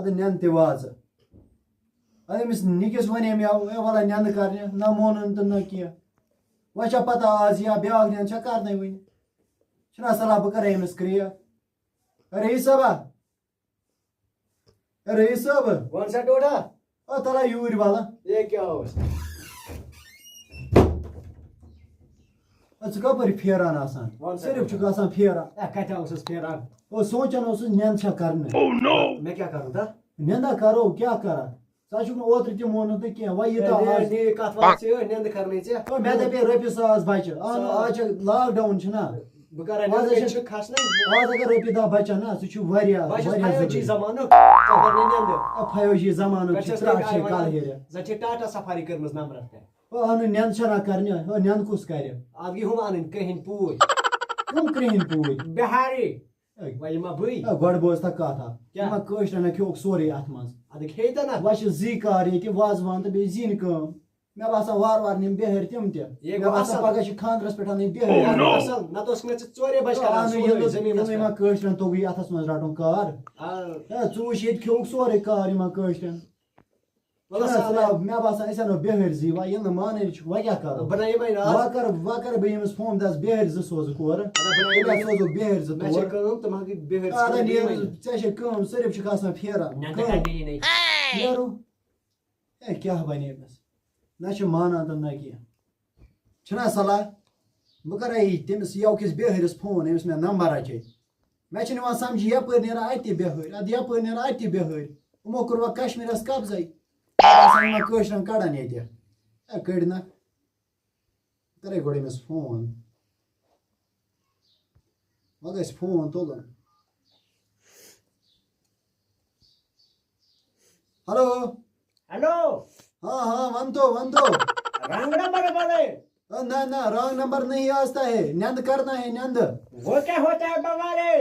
اد نین تہ واز أمس نِکِس ونے مےٚ وَلا نٮ۪نٛدٕ کَرنہِ نہ مونُن تہٕ نہ کینٛہہ وۄنۍ چھا پتہ آز یا بیٛاکھ نٮ۪نٛد چھا کَرنَے وٕنہِ چھُنا صلاح بہٕ کَرٕ أمِس کرٛیک رئیٖس صٲبا رئیٖس صٲب وَن سا ڈوڈا تَلا یوٗرۍ وَلہٕ یہ کیا اوس ژٕ کَپٲرۍ پھیران آسان صرف چھُکھ آسان پھیران کَتہِ اوسُس پھیران سونٛچان اوسُس نٮ۪نٛد چھا کَرنہِ مےٚ کیٛاہ کَرُن تہٕ نٮ۪نٛدا کَرو کیٛاہ کَران ژٕ چھُکھ نہٕ اوترٕ تہِ مونُن تہٕ کینٛہہ وۄنۍ یوٗتاہ کَتھ وَتھ ژٕ نٮ۪نٛدٕ کَرنٕے ژےٚ مےٚ دَپے رۄپیہِ ساس بَچہِ آز چھِ لاک ڈاوُن چھُنا بہٕ کَرٕ نٮ۪نٛدٕ چھُ کھسنٕے آز اگر رۄپیہِ دَہ بَچن نا سُہ چھُ واریاہ بہٕ چھُس واریاہ 5G ضروٗری زمانُک ژےٚ کَر نہٕ نٮ۪نٛدٕ 5G زمانُک چھِ ژرٛاٹھ چھے کَلہٕ ہیٚرِ زَن چھِ ٹاٹا سفاری کٔرمٕژ نمبرَس پٮ۪ٹھ اَنُن نٮ۪نٛدٕ چھَنا کَرنہِ نٮ۪نٛدٕ کُس کَرِ اَتھ گٔے ہُم اَنٕنۍ کٕہٕنۍ پوٗتۍ کٕم کرٛہِنۍ پوٗتۍ بِہاری وۄنۍ یِما بٕے گۄڈٕ بوز تہٕ کَتھ اکھ یِمن کٲشرٮ۪ن کھیوٚوُکھ سورُے اَتھ منٛز اَدٕ کھیٚیہِ تہٕ نہ وۄنۍ چھِ زی کار ییٚتہِ وازوان تہٕ بیٚیہِ زِنۍ کٲم مےٚ باسان وارٕ وارٕ نِم بِہٲرۍ تِم تہِ یے مےٚ گوٚو باسان اَصٕل پگاہ چھِ خانٛدرَس پٮ۪ٹھ اَنٕنۍ بِہٲرۍ اَصٕل نَتہٕ اوس مےٚ ژٕ ژورے بَجہِ کران زٔمیٖنَس یِمن کٲشرٮ۪ن توٚگُے اَتھس منٛز رَٹُن کار ژٕ وٕچھ ییٚتہِ کھیوٚوُکھ سورُے کار یِمن کٲشرٮ۪ن مےٚ باسان أسۍ اَنو بِہٲرۍ زی وۄنۍ ییٚلہِ نہٕ مانٲنی چھُ وۄنۍ کیٛاہ کَرو وۄنۍ کَرٕ بہٕ ییٚمِس فون دَس بِہٲرۍ زٕ سوزُکھ اورٕ سوزُکھ بِہٲرۍ زٕ تور ژےٚ چھے کٲم صرف چھُکھ آسان پھیران نیرو ہے کیٛاہ بَنہِ أمِس نہ چھُ مانان تہٕ نہ کینٛہہ چھُنا صلاح بہٕ کَرے تٔمِس یوکِس بِہٲرِس فون ییٚمِس مےٚ نمبر رَچے مےٚ چھُنہٕ یِوان سَمجھی یَپٲرۍ نیران اَتہِ تہِ بِہٲرۍ اَدٕ یَپٲرۍ نیران اَتہِ تہِ بِہٲرۍ یِمو کوٚر وۄنۍ کشمیٖرَس قبضَے آسان یِمن کٲشرٮ۪ن کَڑان ییٚتہِ ہے کٔڑنَکھ کَرے گۄڈٕ أمِس فون وۄنۍ گژھِ فون تُلُن ہیلو ہیلو ہاں ہاں ون تو رنگ نمبر والے نہ نہ رانگ نمبر نہیں آتا ہے نیند کرنا ہے نیند وہ کیا ہوتا ہے بوالے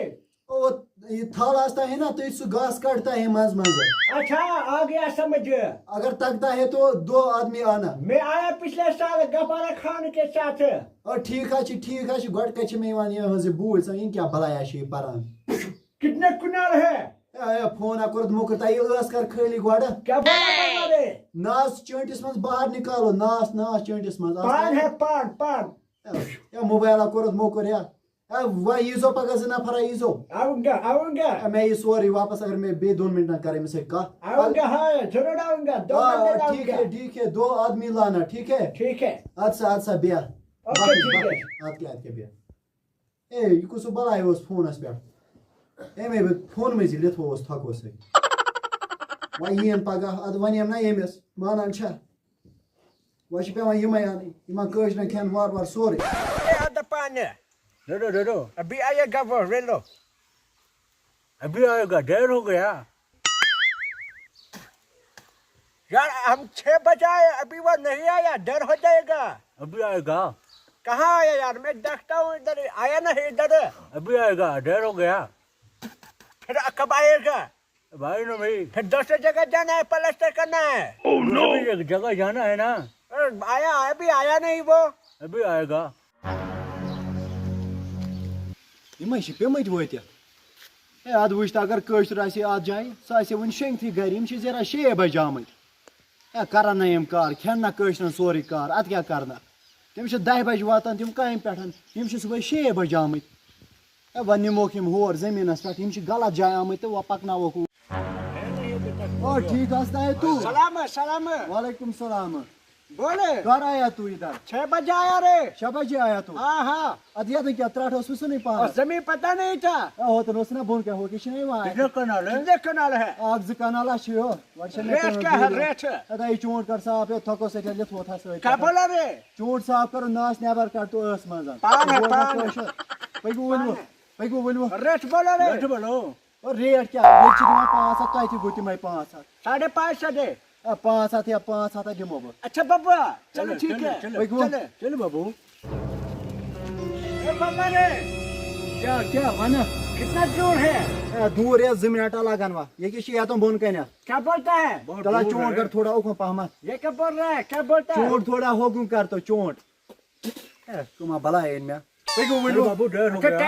وہ یہ تھال آتا ہے نا تو اس گھاس کاٹتا ہے مز مز اچھا آ گیا سمجھ اگر تگتا ہے تو 2 آدمی آنا میں آیا پچھلے سال غفارہ خان کے ساتھ اور ٹھیک ہے گوڈ کچھ میں یوان یہ بوٗلۍ سا ان کیا بلایا چھ پران کتنے کنال ہے فون کورت موکر یہ ٲس کر خٲلی گۄڈٕ کیا بولا بوالے ناس چٲنٹِس منٛز باہر نکالو ناس چٲنٹِس منٛز پان ہے پان موبایل کورت موکر یا وۄنۍ ییٖزو پگاہ 2 نفر ییٖزو آؤں گا میں یہ سورُے واپس اگر میں بیٚیہِ 2 منٹن کرے أمِس سۭتۍ کتھ آؤں گا ہاں ضرور آؤں گا 2 منٹ آؤں گا ٹھیک ہے 2 آدمی لانا ٹھیک ہے اد سا بیٚہ اد کیٛاہ بیٚہ اے یہِ کُس بلاے اوس فونس پٮ۪ٹھ اے مے فون منٛزٕے لِتھووُس تھکو سۭتۍ وۄنۍ یِیِن پگاہ ادٕ ونیم نا ییٚمِس مانان چھا وۄنۍ چھِ پیوان یِمے اَنٕنۍ یِمن کٲشرٮ۪ن کھٮ۪ن وارٕ سورُے ڈو ابھی آئے گا وہ ریلو ابھی آئے گا دیر ہو گیا یار ہم 6 بجے آئے ابھی وہ نہیں آیا دیر ہو جائے گا ابھی آئے گا کہاں آیا یار میں دیکھتا ہوں ادھر آیا نہیں ادھر ابھی آئے گا دیر ہو گیا پھر کب آئے گا بھائی نا بھائی پھر دوسری جگہ جانا ہے پلسٹر کرنا ہے ایک جگہ جانا ہے نا آیا ابھی آیا نہیں وہ ابھی آئے گا یِمے چھِ پیٚمٕتۍ وٲتِتھ ہے اَدٕ وٕچھ تہٕ اگر کٲشُر آسہِ ہے اَتھ جایہِ سُہ آسہِ ہے وٕنہِ شیٚنگتھٕے گرِ یِم چھِ زیران 6 بجہِ آمٕتۍ ہے کرن نہ یِم کار کھٮ۪ن نہ کٲشرٮ۪ن سورُے کار اَدٕ کیٛاہ کرنکھ تِم چھِ 10 بجہِ واتان تِم کامہِ پٮ۪ٹھ یِم چھِ صُبحٲے 6 بجہِ آمٕتۍ ہے وۄنۍ نِموکھ یِم ہور زٔمیٖنس پٮ۪ٹھ یِم چھِ غلط جایہِ آمٕتۍ تہٕ وۄنۍ پکناووکھ او ٹھیک ہستا ہے تو سلام وعلیکم السلام بولے کر آیا تو ادھر 6 بجے آیا رے 6 بجے آیا تو ہاں اد یہ کیا تراٹ اوس سُہ نہیں پاس زمین پتہ نہیں تھا ہوتن اوس نا بون کیا ہو کہ چھِ یوان کتنے کنال ہے اکھ 2 کنالا چھِ یو ریٹ کیا ہے ریٹ ادا یہ چونٹ کر صاف یہ تھکو سے لِتھ ووت ہس کیا بولا رے چونٹ صاف کرو ناس نیبر کڑ تو ٲس منٛز پٔکِو ؤنِو ریٹ بولا رے ریٹ بولو اور ریٹ کیا ییٚتہِ چھِ دِوان 500 کتہِ گوٚو تِمے 500 550 دے 500 یا 500 دِمو بہٕ اچھا بابا چلو ٹھیک ہے چلو بابو بابا رے کیا ون کتنا دور ہے دوٗر 2 منٹ لگان وا یہ چھِ یتن بۄن کنیتھ کیا بولتا ہے چلا چونٹ کر تھوڑا اوکن پہمت یہ کیا بول رہا ہے کیا بولتا ہے چونٹ تھوڑا ہوکن کر تو چونٹ کما بلا این مےٚ پٔکِو ؤنِو بابو دیر ہو گیا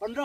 15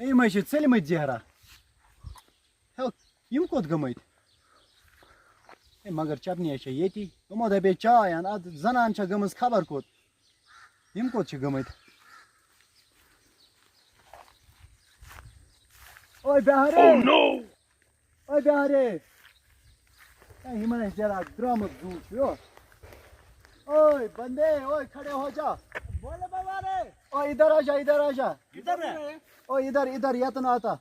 اے ماشي ژٔلمٕتۍ زہرا ہیو یِم کوٚت گٔمٕتۍ ہے مگر چپنی چھےٚ ییٚتی یِمو دپے چاے اَن اَدٕ زنان چھےٚ گٔمٕژ خبر کوٚت یِم کوٚت چھِ گٔمٕتۍ اوے بہارے اوے بہارے ہے یِمن اَسہِ ذرا درٛامُت زوٗ چھُ یو اوے بندے اوے کھڑے ہو جا بولے بابا رے، او ادھر آ جا ادھر آ جا ادھر ہے۔ او ادھر ادھر یتن آتا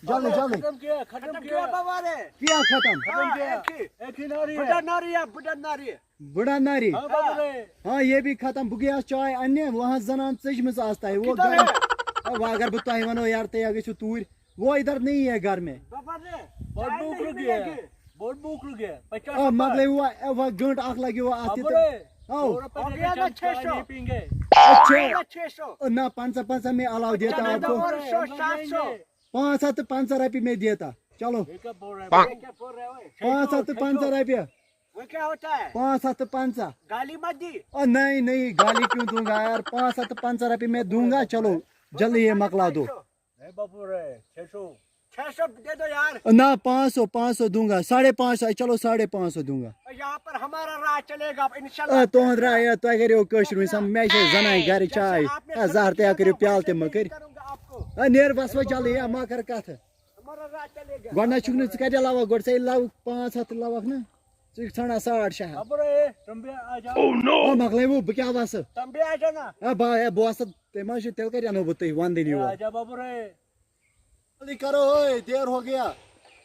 جلدی جلدی ختم ختم کیا کیا بابا رے؟ کیا ختم ہاں، کیا؟ ایک ہی۔ ایک ہی ناری بڑھا ہے۔ ناری ہے، بڑھا ناری ہے۔ بڑا ناری ہاں بابو رے، ہاں یہ بھی ختم بہ گیا چائے اننے وہاں زنان ژجمٕژ آستا ہے وہ کدھر گھر ہے؟ وہ اگر بہ تۄہہِ ونو یار تیا گژھِو توٗرۍ وہ ادھر نہیں ہے گھر میں بابا رے، بہت چائے بھوک نہیں لگی ملے ہے، گی۔ بہت بھوک لگی ہے۔ 50 آ مکلے وہ گھنٹ اکھ لگیو اتھ بابو رے، او 100 روپے ہو دے گیا کے نا چائے 600 نہیں پئیں گے۔ اچھا 600 نہ 500 میں علاوہ دیتا چلے آپ تو کو اور 700 550 رۄپیہِ میں دیتا چلو یہ کیا بول رہے ہیں؟ یہ کیا بول رہے ہوئے؟ 550 رۄپیہِ وہ کیا ہوتا ہے؟ 550 گالی مت دی۔ او نہیں نہیں گالی کیوں دوں گا یار 550 رۄپیہِ میں دوں گا چلو جلدی یہ مکلا دو نہیں بابو رے، 600۔ 600 دے دو یار۔ نہ 500 دوں گا 550 چلو 550 دوں گا یہاں پر ہمارا راج چلے گا انشاءاللہ۔ تہنٛد راے تۄہہِ کٔرِو کٲشِر سم مےٚ چھِ زنانہِ گرِ چاے زہر تہِ کٔرِو پیالہٕ تہِ مہٕ کٔرِو کروں گا آپ کو۔ نیر بس وۄنۍ جلدی ما کر کتھ ہمارا راج چلے گا۔ گۄڈنیٚتھ چھُکھ نہٕ ژٕ کتہِ لوکھ گۄڈٕ ژےٚ لو 500 لوکھ نا ژٕ چھُکھ ژھانڈان 650 بابو رے تم بھی آ جاؤ۔ مۄکلٲیوٕ بہٕ کیٛاہ وسہٕ تم بھی آ جانا۔ بہٕ وسہٕ تُہۍ ما چھُو تیٚلہِ کتہِ انو بہٕ تُہۍ ونٛدٕنۍ آ یور جا بابو رے۔ جلدی کرو اوے دیر ہو گیا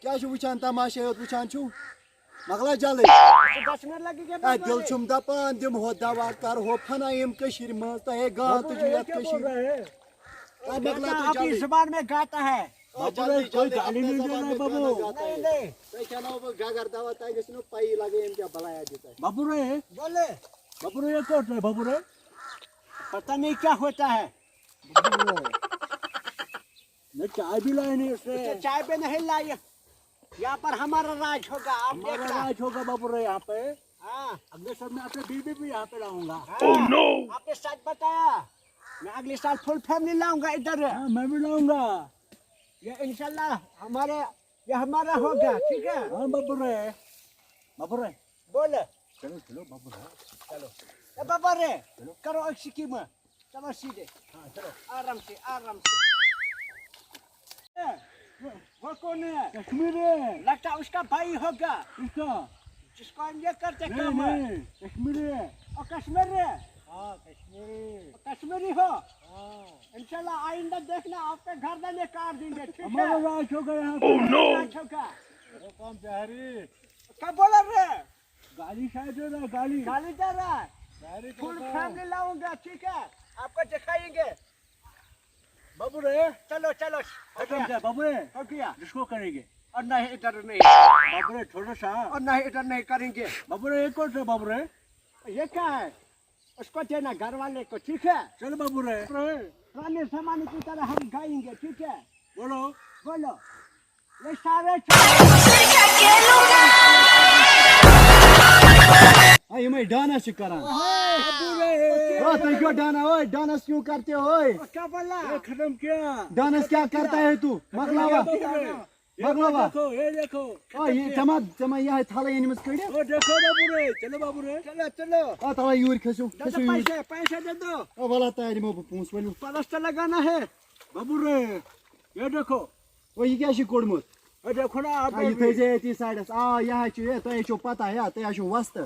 کیٛاہ چھُ وٕچھان تماشے یوت وٕچھان چھُو مۄکلا جلدی 10 منٹ لگے گا۔ دل چھُم دپان دِمہو دوا کرہو فنا یِم کٔشیٖرِ منٛز تۄہے گان بابو تُجِو رے یہ یتھ کیا بول کٔشیٖرِ رہے ہیں؟ مۄکلا تُہۍ اپنی جلدی زبان میں گاتا ہے۔ بابو رے کوئی گالی نہیں دے رہا بابو۔ نہیں نہیں تۄہہِ کھٮ۪ناو بہٕ گگر دوا تۄہہِ گٔژھِو نہٕ پَیی لگٕنۍ أمۍ کیٛاہ بلایا دِژ اَسہِ بابو رے، بولے، بابو رے یہ کون ہے بابو رے؟ پتہ نہیں کیا ہوتا ہے۔ میں چائے بھی لائے نہیں اس نے۔ چائے پہ نہیں لائی، یہاں پر ہمارا راج ہوگا۔ آپ ہمارا دیکھنا۔ راج ہوگا بابو رے یہاں پہ۔ ہاں اگلے سال میں اپنے بیوی بھی یہاں پہ لاؤں گا۔ آپ نے سچ بتایا، میں اگلے سال فل فیملی لاؤں گا ادھر۔ ہاں میں بھی لاؤں گا۔ یہ انشاءاللہ یہ ہمارا ہوگا، ٹھیک ہے؟ ہاں بابو رے، بابو رے بول چلو چلو بابو رے چلو۔ اے بابا رے، کرو ایک سکیم، چلو سیدھے، ہاں چلو۔ آرام سے آرام سے۔ وہ کون ہے؟ کشمیر ہے لگتا ہے اس کا بھائی ہوگا، اس کا؟ جس کو ہم یہ کرتے نہیں کام ہے۔ نہیں کشمیری ہے۔ اور کشمیر ہے، ہاں کشمیری۔ کشمیری ہو، ہاں انشاءاللہ آئندہ دیکھنا آپ کے گھر میں کاٹ دیں گے، ٹھیک ہے؟ ہمارا راج ہوگا یہاں پہ۔ راج ہوگا۔ ارے کام بہاری کیا بولا رے؟ گالی شاید دے رہا ہے، گالی گالی دے رہا ہے۔ بہاری فل کرتا ہے۔ فیملی لاؤں گا، ٹھیک ہے؟ آپ کو دکھائیں گے۔ بابو رے چلو چلو، ہو ختم گیا، کیا بابو رے؟ ہو گیا۔ جس کو کریں گے اور نہ ہی ادھر نہیں، بابو رے تھوڑا سا۔ اور نہ ہی ادھر نہیں کریں گے۔ بابو رے یہ کون سا بابو رے؟ یہ کیا ہے؟ اس کو دینا گھر والے کو، ٹھیک ہے؟ چل بابو رے پرانے زمانے کی طرح ہم گائیں گے، ٹھیک ہے؟ بولو۔ بولو، یہ سارے یِمے ڈانس چھِ کران بابو رے تُہۍ کیوں ڈانا اوے ڈانس کیوں کرتے ہو اوے کیا بولا؟ یہ ختم کیا؟ ڈانس کیا کرتا ہے تو مۄکلاوا بابو رے یہ مۄکلاوا دیکھو یہ دیکھو۔ ژےٚ ما یِہے تھلے أنمٕژ کٔڑِتھ وہ دیکھو بابو رے، چلو بابو رے۔ چلو چلو، تَوے یوٗرۍ کھٔسِو دے کھٔسِو دو یوٗرۍ پیسے، پیسے دے دو، وَلہ تۄہہِ دِمو بہٕ پونٛسہٕ ؤلِو پلسٹر لگانا ہے۔ بابو رے یہ دیکھو، وۄنۍ یہِ کیٛاہ چھُ کوٚڑمُت یہ دیکھو نا آپ یہِ تھٲیزِ أتی سایڈَس یہِ حظ چھُ تۄہے چھو پتہ تۄہہِ حظ چھو وۄستہٕ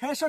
600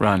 Run.